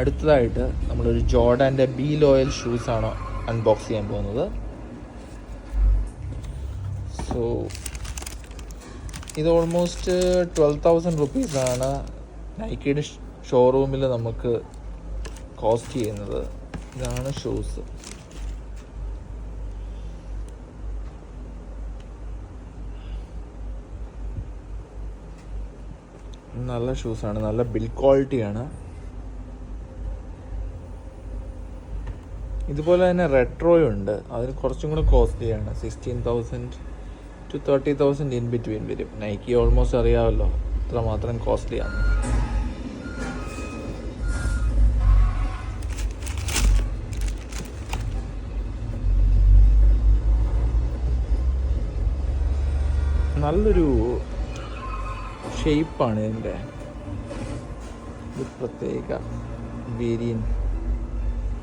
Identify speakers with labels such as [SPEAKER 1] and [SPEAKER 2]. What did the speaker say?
[SPEAKER 1] അടുത്തതായിട്ട് നമ്മളൊരു ജോർഡാൻ്റെ be loyal ഷൂസാണ് unbox ചെയ്യാൻ പോകുന്നത്. സോ ഇത് ഓൾമോസ്റ്റ് 12,000 റുപ്പീസാണ് നൈക്കിയുടെ ഷോറൂമിൽ നമുക്ക് കോസ്റ്റ് ചെയ്യുന്നത്. ഇതാണ് ഷൂസ്. നല്ല ഷൂസാണ്, നല്ല ബിൽഡ് ക്വാളിറ്റിയാണ്. ഇതുപോലെ തന്നെ റെട്രോയുണ്ട്, അതിന് കുറച്ചും കൂടെ കോസ്റ്റ്ലിയാണ്. 16,000 to 30,000 ഇൻ ബിറ്റ്വീൻ വരും. നൈക്കി ഓൾമോസ്റ്റ് അറിയാമല്ലോ ഇത്രമാത്രം കോസ്റ്റ്ലിയാണ്. നല്ലൊരു ഷേപ്പാണ് ഇതിൻ്റെ, ഒരു പ്രത്യേക വേരിയൻറ്റ്.